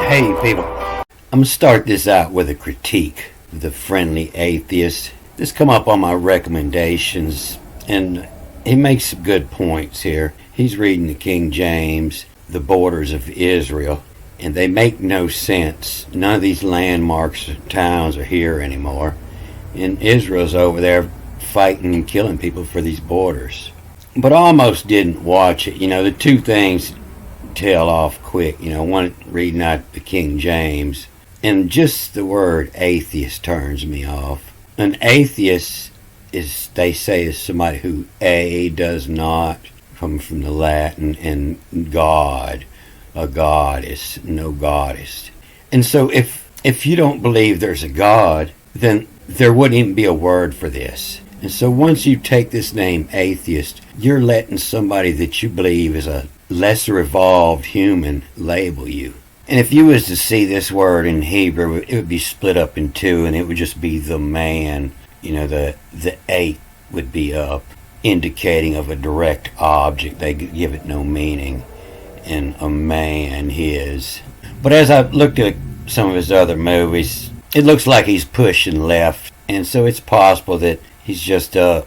Hey people, I'm going to start this out with a critique of the friendly atheist. This come up on my recommendations, and he makes some good points here. He's reading the King James, the borders of Israel, and they make no sense. None of these landmarks or towns are here anymore, and Israel's over there fighting and killing people for these borders. But I almost didn't watch it. The two things tail off quick. One reading out the King James, and just the word atheist turns me off. An atheist is, they say, is somebody who does not, come from the Latin, and God, a goddess, no goddess. And so if you don't believe there's a God, then there wouldn't even be a word for this. And so once you take this name atheist, you're letting somebody that you believe is a lesser evolved human label you. And if you was to see this word in Hebrew, it would be split up in two, and it would just be the man. The eight would be up, indicating of a direct object. They give it no meaning. And a man, his. But as I've looked at some of his other movies, it looks like he's pushing left. And so it's possible that he's just a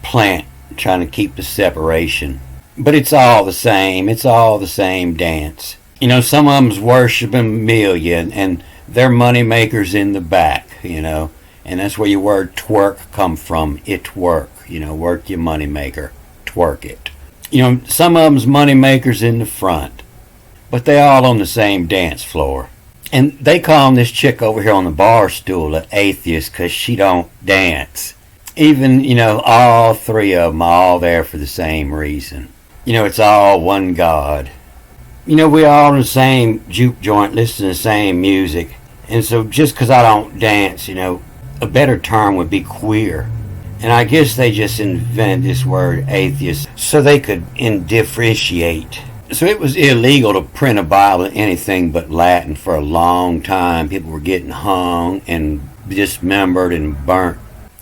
plant trying to keep the separation. But it's all the same. It's all the same dance. Some of them's worshiping a million, and they're money makers in the back, and that's where your word twerk come from. It work, work your money maker, twerk it. Some of them's money makers in the front, but they all on the same dance floor. And they call this chick over here on the bar stool an atheist because she don't dance. Even, all three of them are all there for the same reason. It's all one God. We all in the same juke joint, listen to the same music. And so just because I don't dance, a better term would be queer. And I guess they just invented this word atheist so they could differentiate. So it was illegal to print a Bible in anything but Latin for a long time. People were getting hung and dismembered and burnt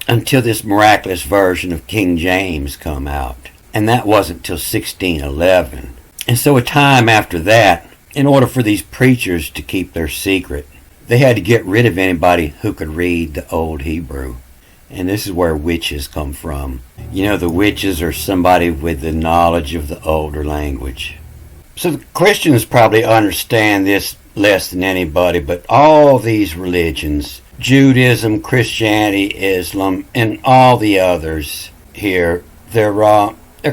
until this miraculous version of King James come out. And that wasn't till 1611. And so a time after that, in order for these preachers to keep their secret, they had to get rid of anybody who could read the Old Hebrew. And this is where witches come from. The witches are somebody with the knowledge of the older language. So the Christians probably understand this less than anybody, but all these religions, Judaism, Christianity, Islam, and all the others here, they're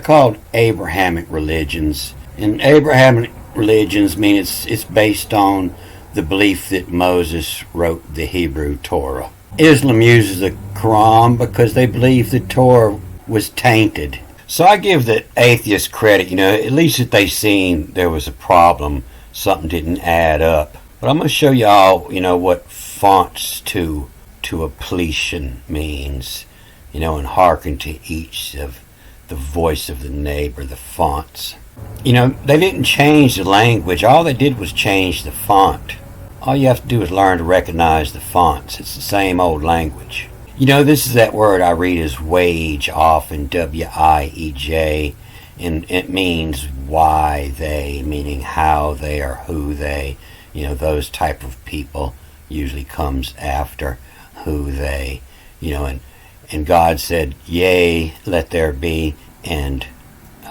called Abrahamic religions. And Abrahamic religions mean it's based on the belief that Moses wrote the Hebrew Torah. Islam uses the Quran because they believe the Torah was tainted. So I give the atheists credit, at least that they seen there was a problem, something didn't add up. But I'm going to show y'all, what fonts to a plesion means, and hearken to each of the voice of the neighbor, the fonts. They didn't change the language. All they did was change the font. All you have to do is learn to recognize the fonts. It's the same old language. This is that word I read as wage often, W-I-E-J, and it means why they, meaning how they or who they, those type of people usually comes after who they, and God said, yea, let there be, and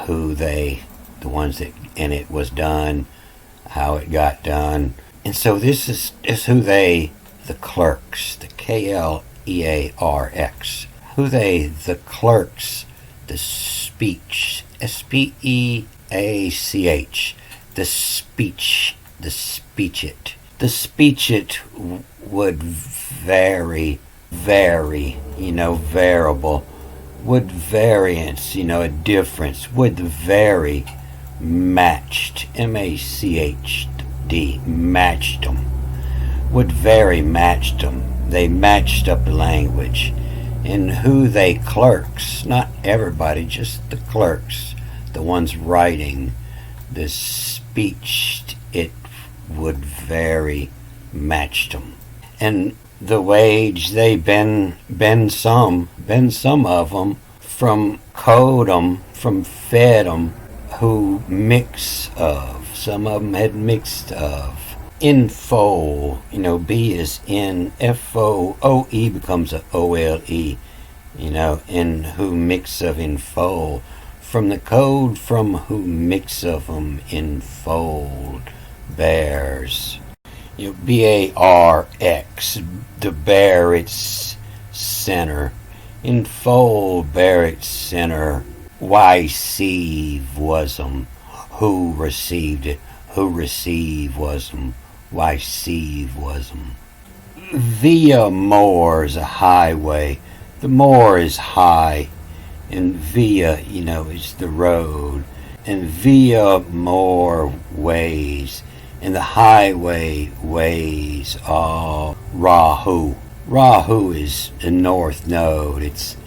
who they, the ones that, and it was done, how it got done. And so this is who they, the clerks, the K-L-E-A-R-X, who they, the clerks, the speech, S-P-E-A-C-H, the speechit. The speechit would vary, variable, would variance, a difference, would vary, matched, M-A-C-H-D, matched them, would vary, matched them. They matched up the language. And who they clerks, not everybody, just the clerks, the ones writing the speech, it would vary, matched them. And the wage, they been some of them, from code them, from fed them, who mix of. Some of them had mixed of. Infole, B is in, F-O-O-E becomes a O-L-E, in who mix of infole. From the code from who mix of them enfold bears. B-A-R-X, the bear its center. Enfold bear its center. Why sieve was 'em? Who received it? Who receive was 'em? Why sieve was 'em? Via more is a highway. The more is high. And via, is the road. And via more ways. And the highway ways all Rahu. Rahu is the north node. It's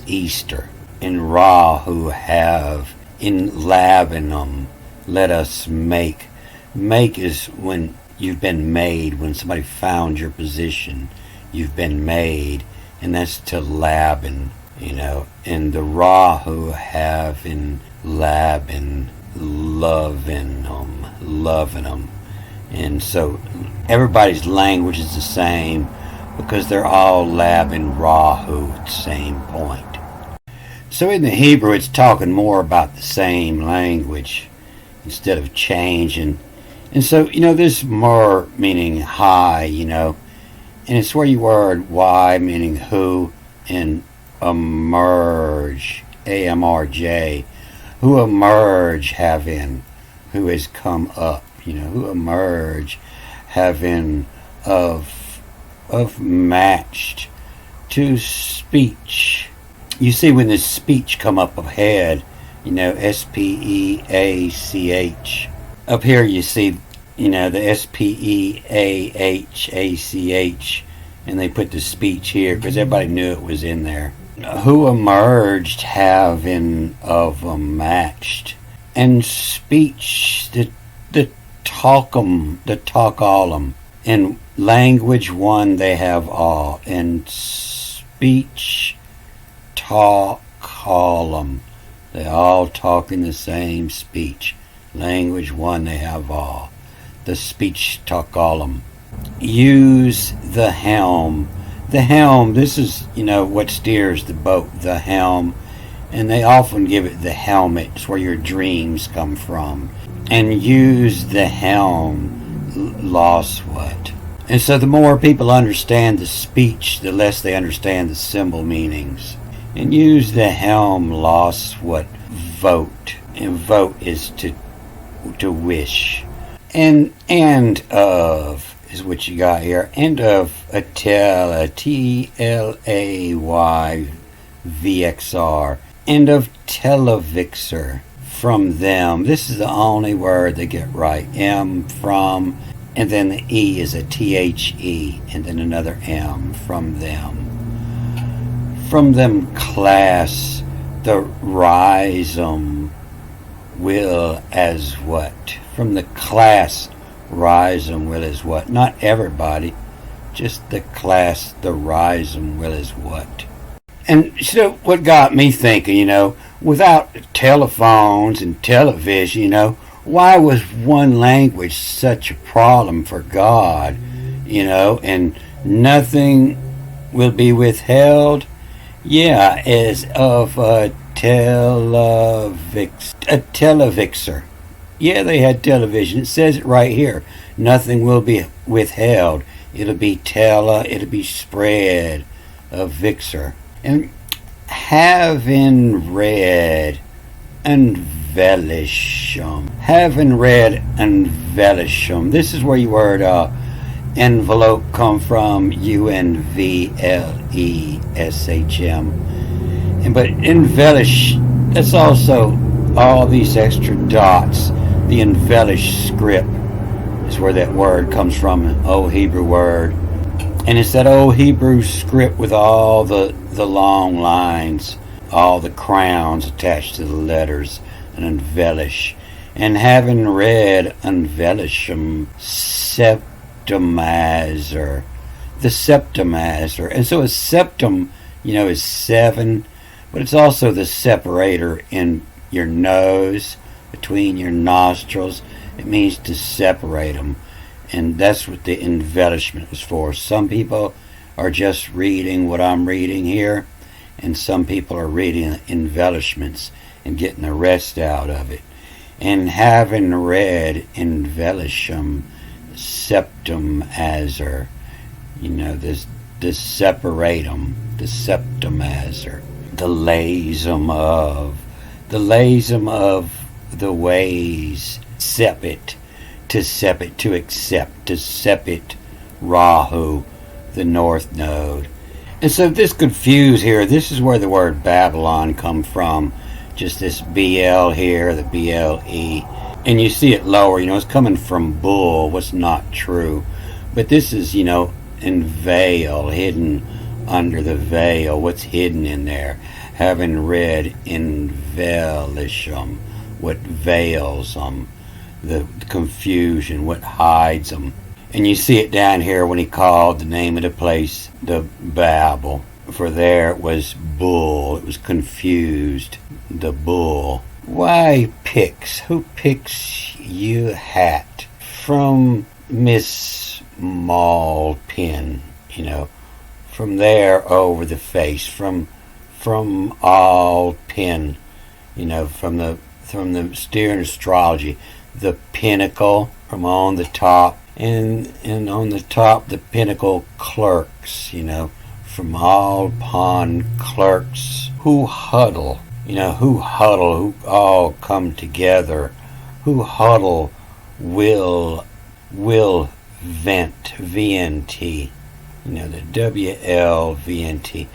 Easter. And Rahu have in labinum. Let us make. Make is when you've been made. When somebody found your position, you've been made. And that's to labin. And the Rahu have in labin, loving them. And so everybody's language is the same because they're all labin Rahu at the same point. So in the Hebrew, it's talking more about the same language instead of changing. And so, this more meaning high, and it's where you word why meaning who, and emerge, A-M-R-J, who emerge having, who has come up, who emerge having of matched to speech. You see when this speech come up ahead, S-P-E-A-C-H. Up here you see, the S-P-E-A-H-A-C-H, and they put the speech here because everybody knew it was in there. Who emerged having of matched, and speech the talk all 'em. In language one they have all, and speech talk all 'em. They all talk in the same speech. Language one they have all. The speech talk all 'em. Use the helm. The helm, this is, what steers the boat, the helm. And they often give it the helmet. It's where your dreams come from. And use the helm, lost what? And so the more people understand the speech, the less they understand the symbol meanings. And use the helm, lost what? Vote. And vote is to wish. And of is what you got here. End of Atela, T-L-A-Y-V-X-R. End of televixer. From them. This is the only word they get right. M, from, and then the E is a T-H-E, and then another M. From them. From them class, the rhizome will as what? From the class, rhizome will is what? Not everybody, just the class, the rhizome will is what? And so what got me thinking, without telephones and television, why was one language such a problem for God, and nothing will be withheld? Yeah, as of a televixer. Yeah, they had television. It says it right here. Nothing will be withheld. It'll be it'll be spread, a vixer. And having read embellishum. Having read embellishum. This is where your word envelope come from, U-N-V-L-E-S-H-M. But embellish, that's also all these extra dots. The embellish script is where that word comes from, an old Hebrew word. And it's that old Hebrew script with all the long lines, all the crowns attached to the letters, and embellish. And having read embellishum, septimizer, the septimizer. And so a septum, is 7, but it's also the separator in your nose, between your nostrils. It means to separate them. And that's what the embellishment was for. Some people are just reading what I'm reading here, and some people are reading embellishments and getting the rest out of it. And having read embellishum septum azer, this separatum, the septum azer, the lasum of the ways, sepit, to accept, to sepit Rahu, the north node. And so this confuse here, this is where the word Babylon come from. Just this BL here, the BLE. And you see it lower, it's coming from bull, what's not true. But this is, in veil, hidden under the veil, what's hidden in there. Having read embellishum, what veils them, the confusion, what hides them. And you see it down here when he called the name of the place the Babel. For there it was bull, it was confused, the bull. Why picks? Who picks you hat? From Miss Malpin, from there over the face, from all pin, from the steering astrology, the pinnacle from on the top, and on the top the pinnacle clerks, from all upon clerks who huddle, who all come together, who huddle will vent, VNT, the WLVNT,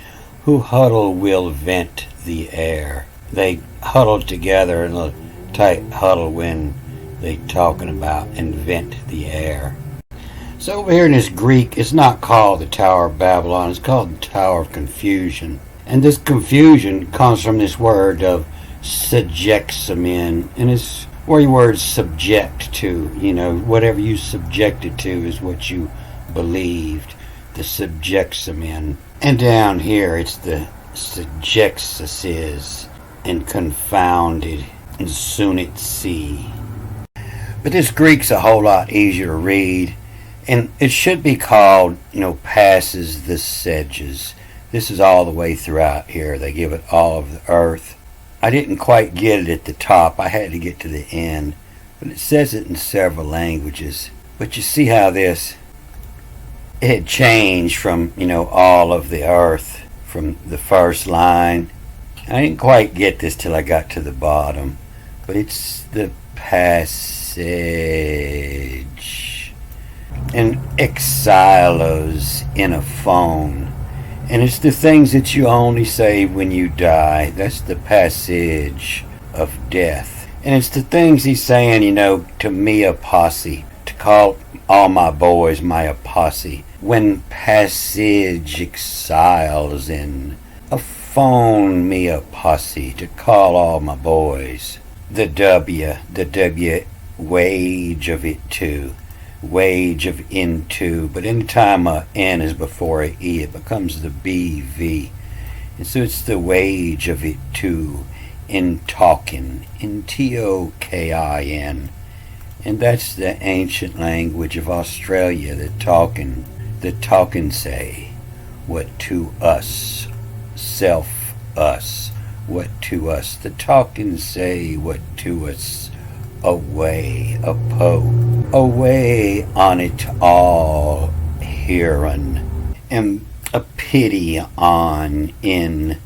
who huddle will vent the air. They huddle together in a tight huddle when they talking about and vent the air. So over here in this Greek, it's not called the Tower of Babylon, it's called the Tower of Confusion. And this confusion comes from this word of subjexamin, and it's where your word subject to, whatever you subjected to is what you believed, the subjexamin. And down here it's the subjexasis and confounded and sunit see. But this Greek's a whole lot easier to read, and it should be called, passes the sedges. This is all the way throughout here. They give it all of the earth. I didn't quite get it at the top. I had to get to the end. But it says it in several languages. But you see how it had changed from, all of the earth from the first line. I didn't quite get this till I got to the bottom. But it's the passage. And exilos in a phone. And it's the things that you only say when you die. That's the passage of death. And it's the things he's saying, to me a posse. To call all my boys my posse. When passage exiles in a phone me a posse. To call all my boys. The W wage of it too. Wage of into, but anytime a N is before a E, it becomes the BV. And so it's the wage of it too, in talking, in TOKIN. And that's the ancient language of Australia, the talking say, what to us, self us, what to us, the talking say, what to us, away, away on it all, herein, and a pity on in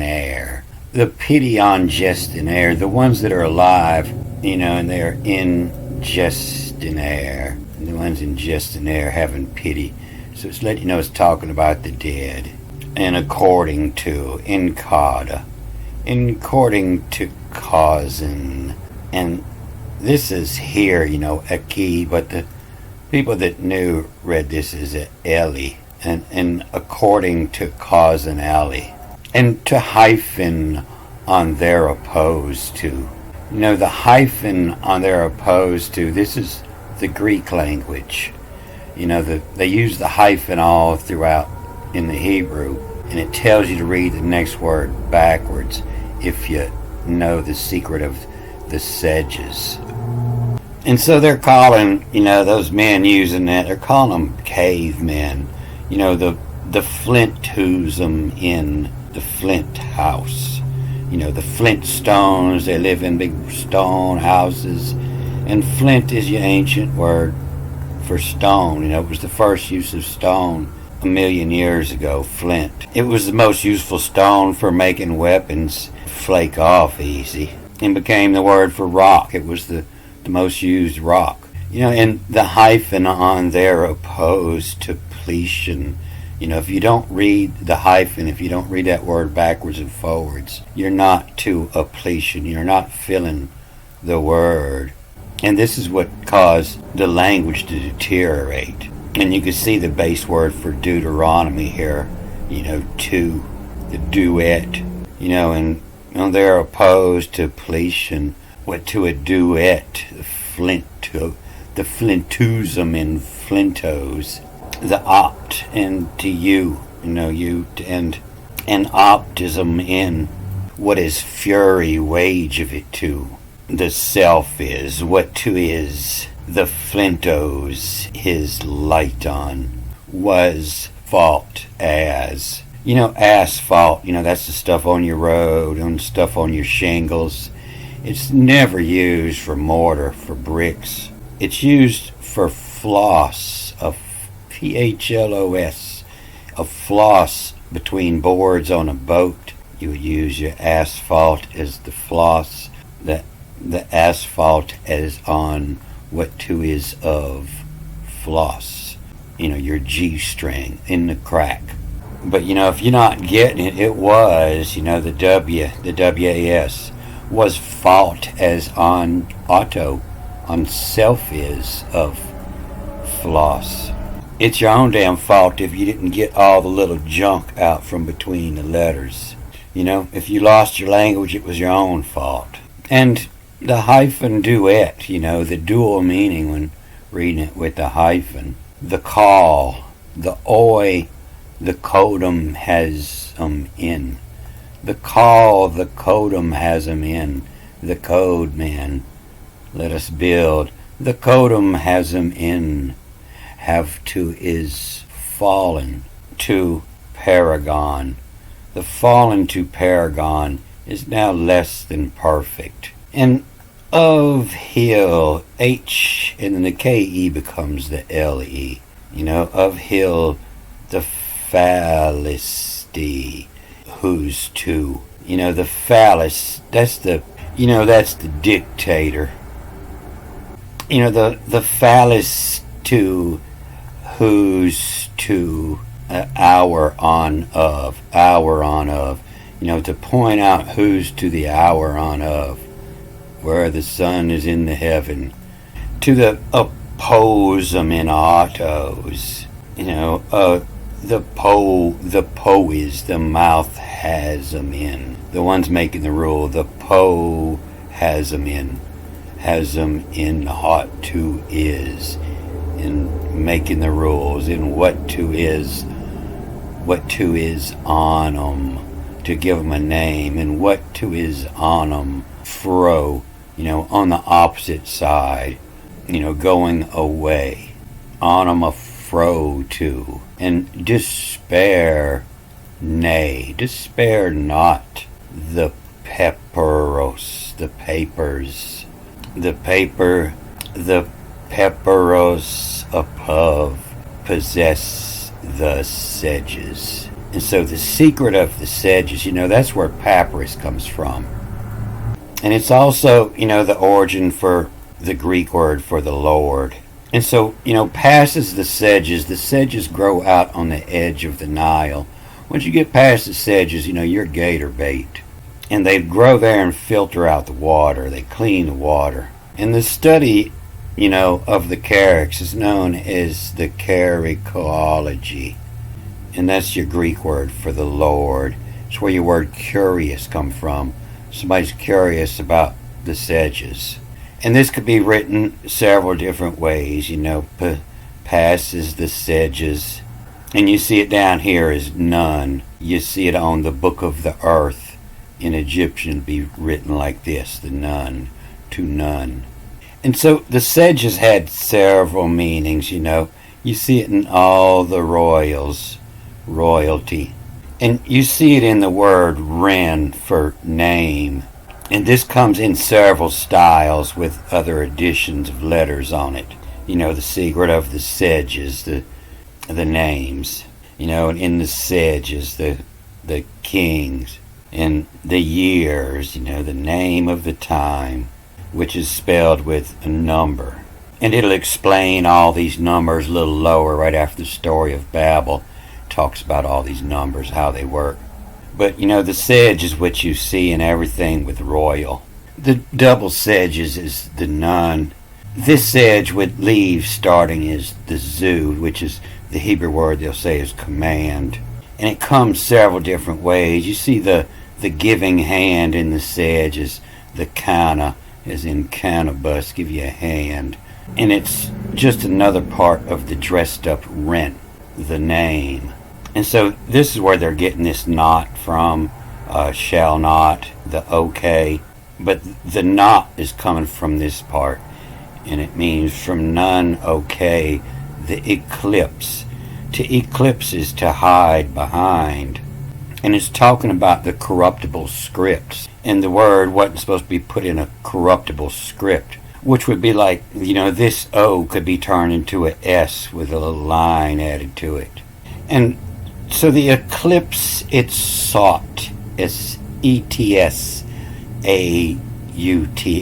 air. The pity on jest in air, the ones that are alive, and they're in jest in air. And the ones in jest in air having pity. So it's letting you know it's talking about the dead. And according to, in cauda. According to cousin, and this is here, a key, but the people that knew read this as a Ellie, and according to cousin Ellie, and to hyphen on their opposed to. The hyphen on their opposed to, this is the Greek language. They use the hyphen all throughout in the Hebrew, and it tells you to read the next word backwards if you know the secret of the sedges. And so they're calling, those men using that, they're calling them cavemen. The flint who's them in the flint house. The flint stones, they live in big stone houses. And flint is your ancient word for stone. It was the first use of stone 1,000,000 years ago, flint. It was the most useful stone for making weapons flake off easy, and became the word for rock. It was the most used rock. And the hyphen on there opposed to pletion. If you don't read the hyphen, if you don't read that word backwards and forwards, you're not to a pletion. You're not filling the word. And this is what caused the language to deteriorate. And you can see the base word for Deuteronomy here, to the duet, and they're opposed to pletion, what to a duet, the flintusum in flintos, the opt, and to you, and optism in what is fury, wage of it to. The self is, what to is, the flintos, his light on, was fault as. Asphalt, that's the stuff on your road, and stuff on your shingles. It's never used for mortar, for bricks. It's used for floss, a PHLOS, a floss between boards on a boat. You would use your asphalt as the floss, the asphalt as on what to is of floss, your G string in the crack. But if you're not getting it, it was, the WAS was fault as on auto, on self is of floss. It's your own damn fault if you didn't get all the little junk out from between the letters. If you lost your language, it was your own fault. And the hyphen duet, the dual meaning when reading it with the hyphen. The call, the oi, the codum has in. The call, the codum has in. The code man, let us build. The codum has in. Have to is fallen to paragon. The fallen to paragon is now less than perfect. And of hill, H, and then the KE becomes the LE. Of hill, the phallisty, who's to. The phallus, that's the dictator. The phallus to, who's to, hour on of, to point out who's to the hour on of, where the sun is in the heaven, to the opposum in autos, the po is the mouth has them in. The one's making the rule, the po has them in hot to is, in making the rules, in what to is on 'em, to give 'em a name, and what to is on 'em, fro, on the opposite side, going away, on 'em a fro to, and despair, nay, despair not, the pepperos, the papers, the paper, the pepperos above possess the sedges. And so the secret of the sedges, that's where papyrus comes from. And it's also, the origin for the Greek word for the Lord. And so, passes the sedges grow out on the edge of the Nile. Once you get past the sedges, you're gator bait. And they grow there and filter out the water. They clean the water. And the study, of the carex is known as the carecoology. And that's your Greek word for the Lord. It's where your word curious come from. Somebody's curious about the sedges. And this could be written several different ways, passes the sedges. And you see it down here as none. You see it on the book of the earth. In Egyptian, it'd be written like this, the none, to none. And so the sedge has had several meanings, you know. You see it in all the royalty. And you see it in the word ren for name. And this comes in several styles with other additions of letters on it. You know, the secret of the sedges, the names. You know, and in the sedges, the kings. And the years, you know, the name of the time, which is spelled with a number. And it'll explain all these numbers a little lower right after the story of Babel. Talks about all these numbers, how they work. But, you know, the sedge is what you see in everything with royal. The double sedges is the nun. This sedge with leaves starting is the zu, which is the Hebrew word they'll say is command. And it comes several different ways. You see the giving hand in the sedge is the kana, as in cannabis, give you a hand. And it's just another part of the dressed up rent, the name. And so this is where they're getting this not from, shall not, the okay. But the not is coming from this part. And it means from none okay, the eclipse. To eclipse is to hide behind. And it's talking about the corruptible scripts. And the word wasn't supposed to be put in a corruptible script, which would be like, you know, this O could be turned into a S with a little line added to it. And so the eclipse, it's sought. It's E-T-S-A-U-T.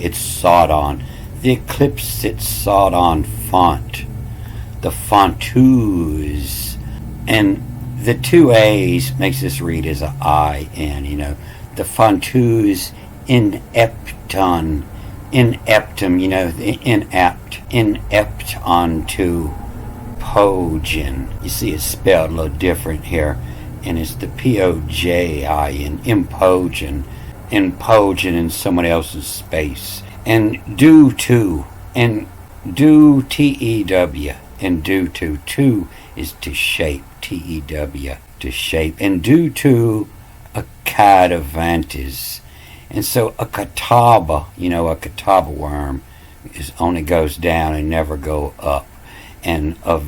It's sought on. The eclipse, it's sought on font. The fontus. And the two A's makes this read as a I-N, you know. The fontus ineptum, you know, inept unto pogin. You see it's spelled a little different here. And it's the P-O-J-I-N, impogin in someone else's space. And due to, and do T-E-W, and due to is to shape, T-E-W, to shape, and due to a catavantes. And so a catawba, you know, a catawba worm only goes down and never go up. And a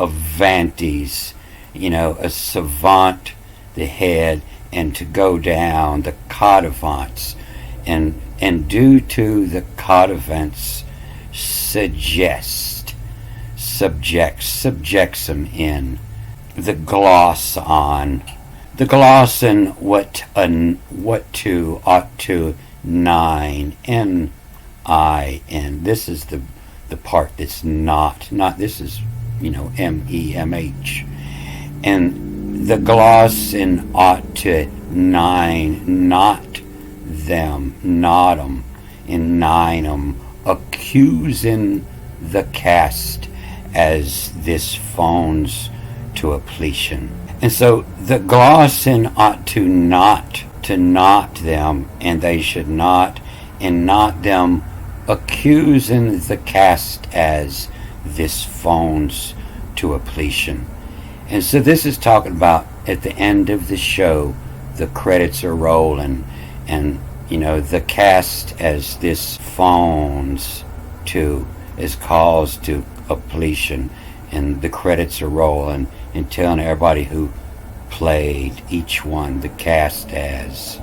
vantes, you know, a savant, the head, and to go down, the catavants. And due to the catavants, subjects them in. The gloss on. The gloss in what to, ought to, nine, N-I-N. This is the part that's not, this is, you know, M-E-M-H. And the gloss in ought to, nine, not them, not 'em, in nine 'em, accusing the cast as this phones to a pletion. And so the gloss in ought to not them, and they should not, and not them, accusing the cast as this phones to a pletion. And so this is talking about at the end of the show, the credits are rolling, and you know, the cast as this phones to is caused to a pletion, and the credits are rolling and telling everybody who played each one, the cast as.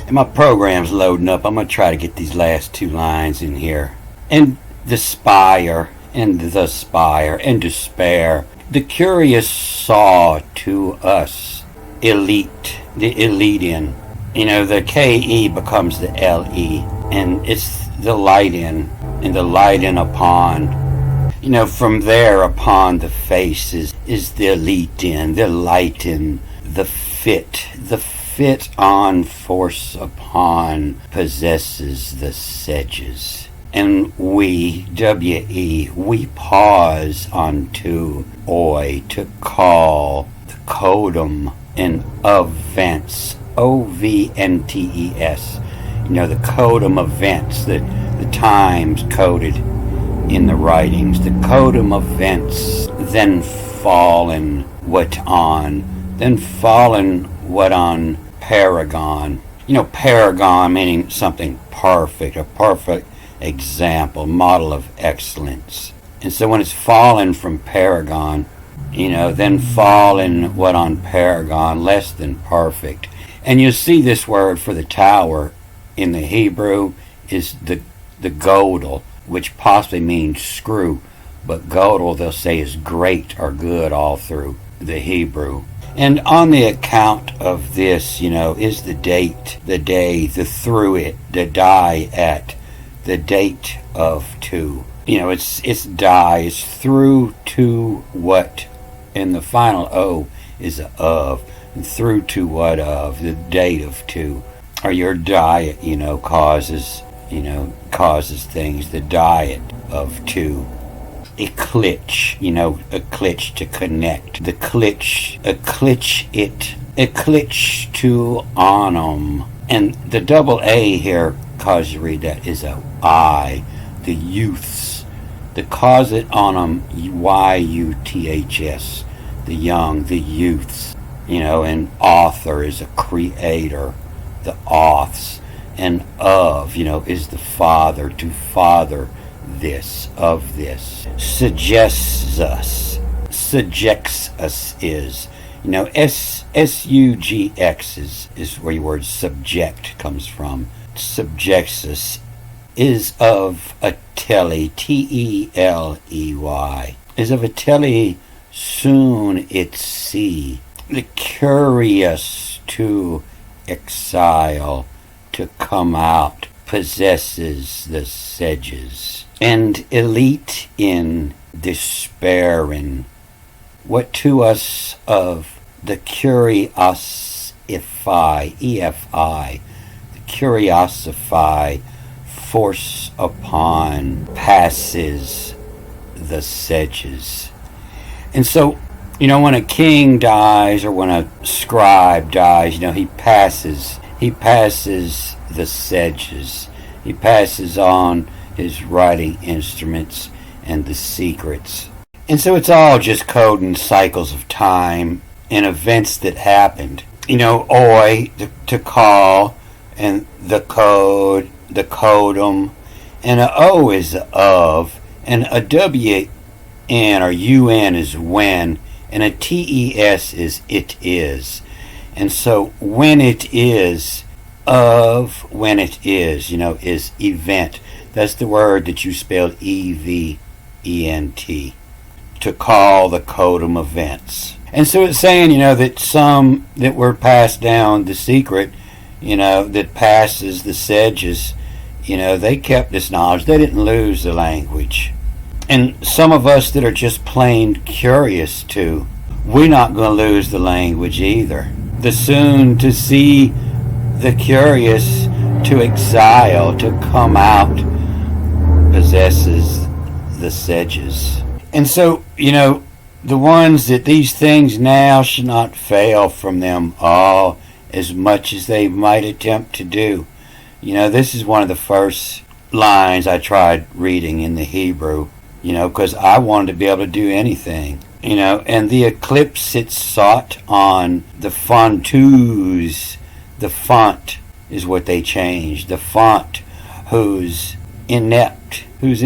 And my program's loading up. I'm going to try to get these last two lines in here. And the spire, and the spire, and despair. The curious saw to us, elite, the elitian. You know, the K-E becomes the L-E, and it's the light in, and the light in upon. You know, from there upon the face is the elite in, the light in, the fit on force upon possesses the sedges. And we, W-E, we pause onto oi, to call the codum and events, O-V-N-T-E-S. You know, the codum events, the times coded in the writings, the codum events, then fallen what on paragon. You know, paragon meaning something perfect, a perfect example, model of excellence. And so when it's fallen from paragon, then fallen what on paragon, less than perfect. And you see this word for the tower in the Hebrew is the godel, which possibly means screw, but godel they'll say is great or good all through the Hebrew. And on the account of this, is the date, the day, the through it, the die at, the date of to. It's die, it's through to what, and the final O is a of, and through to what of, the date of to. Or your diet, causes things, the diet of to. Eclitch, eclitch to connect. The clitch, eclitch to onum. And the double A here, cause you read that, is a I, the youths. The cause it onum, youths, the young, the youths. And author is a creator, the auths. And of, is the father, to father this, of this. Subjects us is, SUGX is where your word subject comes from. Subjects us is of a telly, Teley, is of a telly, soon it see. The curious to exile, to come out, possesses the sedges. And elite in despairing, what to us of the curiosify, EFI, the curiosify, force upon, passes the sedges. And so, when a king dies or when a scribe dies, he passes the sedges. He passes on his writing instruments and the secrets. And so it's all just code and cycles of time and events that happened. Oi, to call, and the code, the codum, and a O is of, and a WN or UN is when, and a TES is it is. And so when it is, of when it is, is event. That's the word that you spelled EVENT, to call the codum events. And so it's saying, that some that were passed down the secret, that passes the sedges, they kept this knowledge. They didn't lose the language. And some of us that are just plain curious too, we're not going to lose the language either. The soon to see, the curious to exile, to come out, possesses the sedges. And so, the ones that these things now should not fail from them all, as much as they might attempt to do. This is one of the first lines I tried reading in the Hebrew, because I wanted to be able to do anything. And the eclipse it sought on the fontus, the font is what they changed. The font who's inept, who's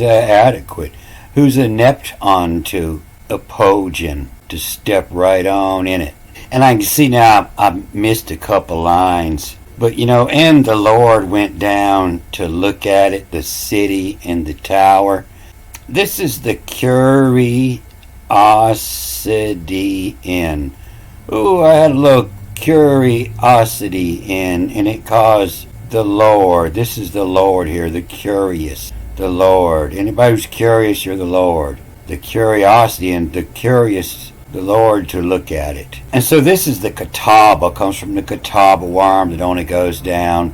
adequate, who's inept onto apogen, to step right on in it. And I can see now I missed a couple lines. But, and the Lord went down to look at it, the city and the tower. This is the curiosity in. Ooh, I had a little curiosity in, and it caused the Lord. This is the Lord here, the curious, the Lord. Anybody who's curious, you're the Lord. The curiosity and the curious, the Lord to look at it. And so this is the kataba, comes from the kataba worm that only goes down.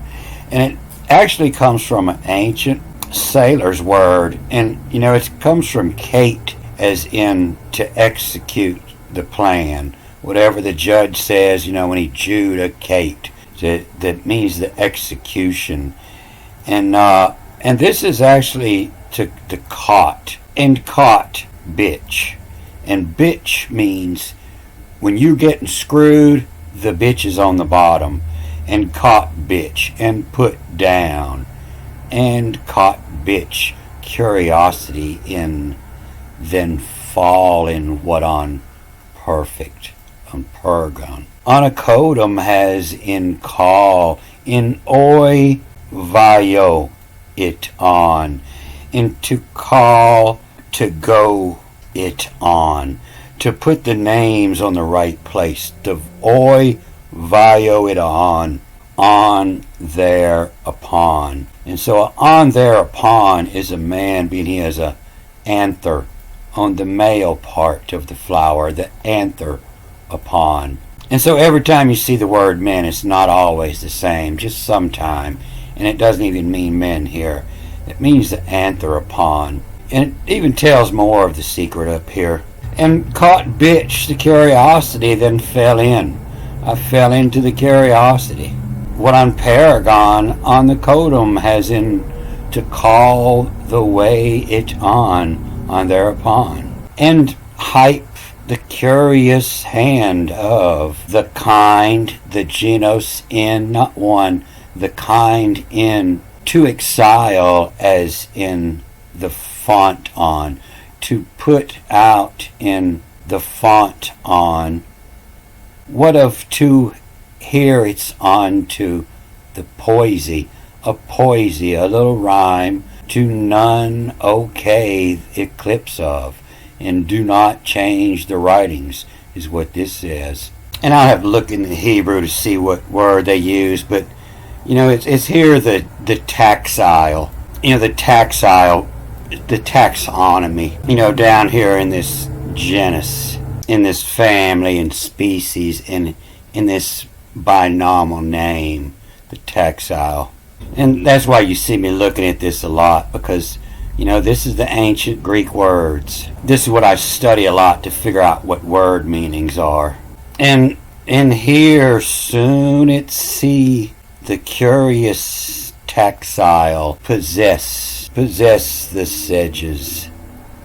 And it actually comes from an ancient sailor's word. And, it comes from kate, as in to execute the plan. Whatever the judge says, when he judicate, that means the execution. And this is actually to caught, and caught, bitch. And bitch means when you're getting screwed, the bitch is on the bottom. And caught bitch, and put down. and caught bitch curiosity in, then fall in what on perfect, on pergon. Anacotum has in call, in oi vaio it on, in to call, to go it on, to put the names on the right place, to oi vaio it on there upon. And so on there upon is a man, being he has a anther on the male part of the flower, the anther upon. And so every time you see the word men, it's not always the same, just sometime. And it doesn't even mean men here. It means the anther upon. And it even tells more of the secret up here. And caught bitch the curiosity, then fell in. I fell into the curiosity. What on paragon, on the codum has in to call the way it on thereupon. And hype the curious hand of the kind, the genus in, not one, the kind in, to exile as in the font on, to put out in the font on. What of to here it's on to the poesy, a little rhyme, to none okay eclipse of, and do not change the writings, is what this says. And I'll have to look in the Hebrew to see what word they use, but it's here the taxile, the taxonomy, down here in this genus, in this family and species, in this binomial name, the taxile. And that's why you see me looking at this a lot, because this is the ancient Greek words. This is what I study a lot to figure out what word meanings are. And in here soon it see the curious taxile possess the sedges.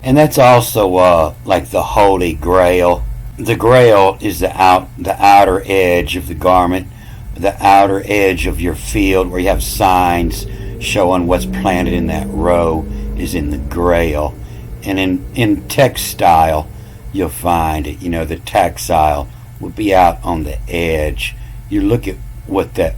And that's also like the Holy Grail. The Grail is the outer edge of the garment, the outer edge of your field where you have signs showing what's planted in that row is in the Grail. And in textile, you'll find it. The taxile will be out on the edge. You look at what that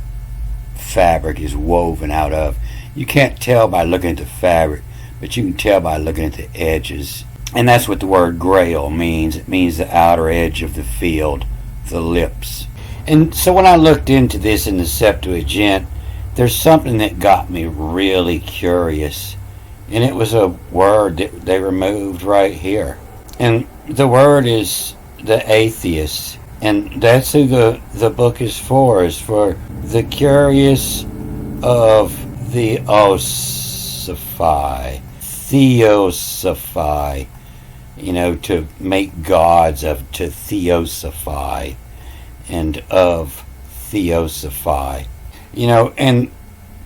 fabric is woven out of. You can't tell by looking at the fabric, but you can tell by looking at the edges. And that's what the word grail means. It means the outer edge of the field, the lips. And so when I looked into this in the Septuagint, there's something that got me really curious. And it was a word that they removed right here. And the word is the atheist. And that's who the book is for the curious of the theosophy, to make gods of, to theosophy, and of theosophy. And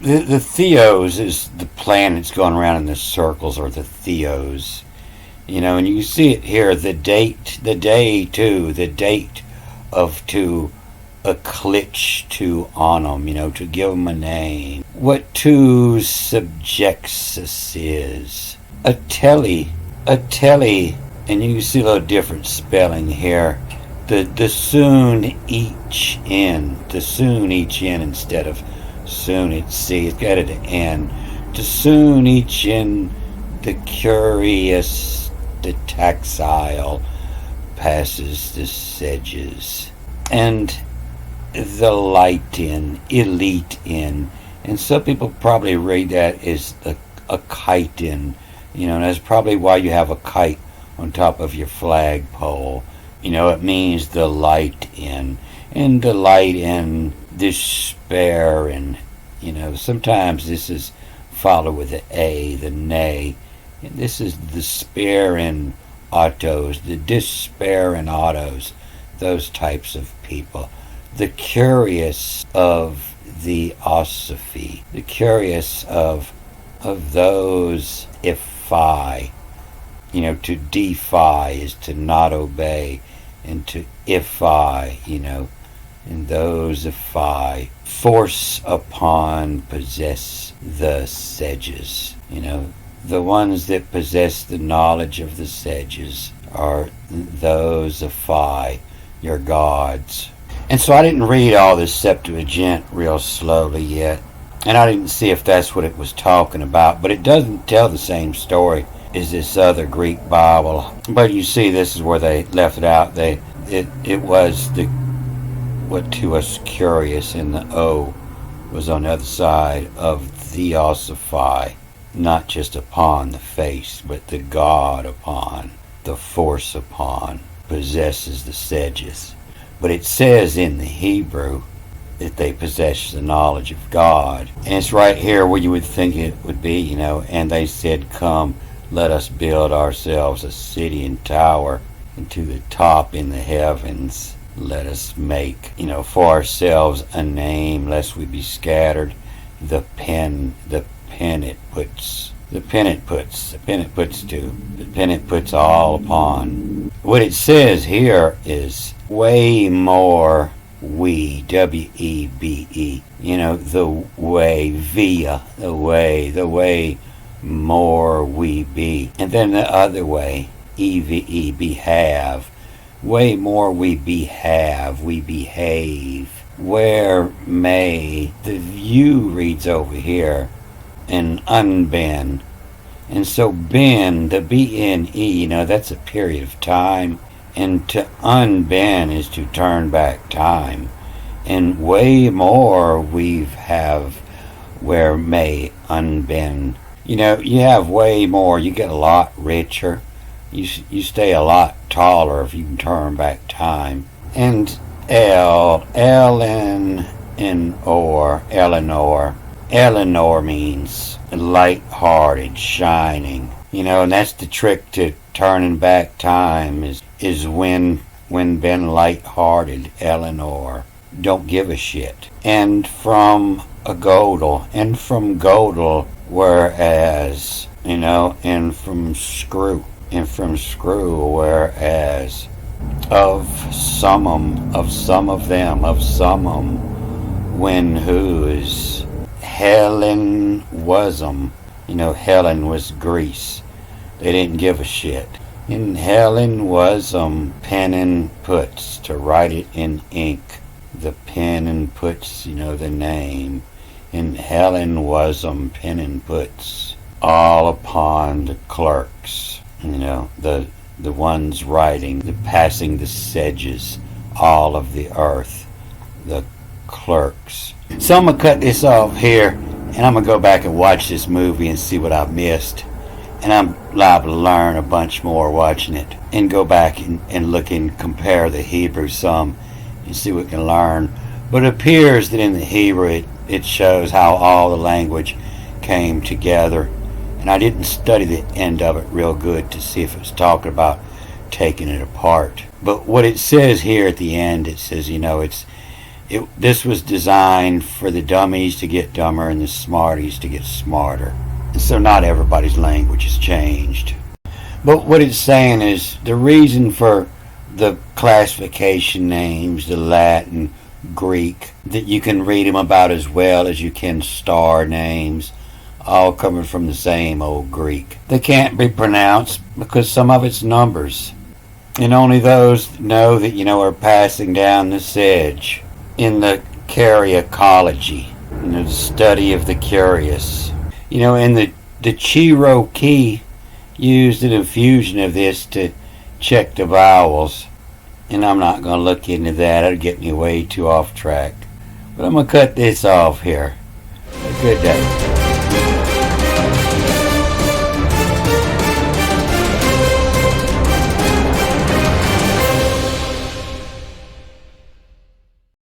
the theos is the planets going around in the circles, or the theos. And you see it here, the date of to eclipse to on them, to give them a name. What to subjectus is. A telly, and you can see a little different spelling here. The soon each in instead of soon it's C, it's got an N. To soon each in the curious, the taxile passes the sedges. And the light in, elite in. And some people probably read that as a kite in, and that's probably why you have a kite on top of your flagpole. It means the light in. And the light in despair, and sometimes this is followed with the A, the nay. And this is the despair in autos, the despair in autos, those types of people. The curious of the osophy, the curious of those ify. To defy is to not obey, and to ify, and those ify. Force upon possess, the sages. The ones that possess the knowledge of the sages are those of Phi, your gods. And so I didn't read all this Septuagint real slowly yet, and I didn't see if that's what it was talking about, but it doesn't tell the same story as this other Greek Bible. But you see, this is where they left it out. It was the what to us curious, and the O was on the other side of theosophi, not just upon the face, but the God upon, the force upon, possesses the sages. But it says in the Hebrew that they possess the knowledge of God. And it's right here where you would think it would be, and they said, come, let us build ourselves a city and tower, and to the top in the heavens let us make, for ourselves a name, lest we be scattered. The pen it puts all upon. What it says here is way more we, W-E-B-E, the way, via, the way more we be. And then the other way, E-V-E, behave. Way more we behave, we behave. Where may, the view reads over here, and unbend. And so bend, the B-N-E, that's a period of time. And to unbend is to turn back time. And way more we have where may unbend. You have way more, you get a lot richer. You stay a lot taller if you can turn back time. And Eleanor means light-hearted, shining. And that's the trick to turning back time is when been light-hearted, Eleanor. Don't give a shit. And from a Godel, whereas, and from screw, whereas of some of them, when whose Helen was Helen was Greece. They didn't give a shit. And Helen was pen and puts to write it in ink. The pen and puts, the name. And Helen was pen and puts all upon the clerks. The ones writing, passing the sedges, all of the earth, the clerks. So I'm going to cut this off here, and I'm going to go back and watch this movie and see what I've missed. And I'm liable to learn a bunch more watching it, and go back and look and compare the Hebrew some and see what we can learn. But it appears that in the Hebrew it shows how all the language came together. And I didn't study the end of it real good to see if it was talking about taking it apart. But what it says here at the end, it says, this was designed for the dummies to get dumber and the smarties to get smarter. And so not everybody's language has changed. But what it's saying is the reason for the classification names, the Latin, Greek, that you can read them about as well as you can star names, all coming from the same old Greek. They can't be pronounced because some of it's numbers. And only those that know that, are passing down the sedge. In the Karyakology, the study of the curious. And the Cherokee used an infusion of this to check the vowels. And I'm not going to look into that. It'll get me way too off track. But I'm going to cut this off here. A good day.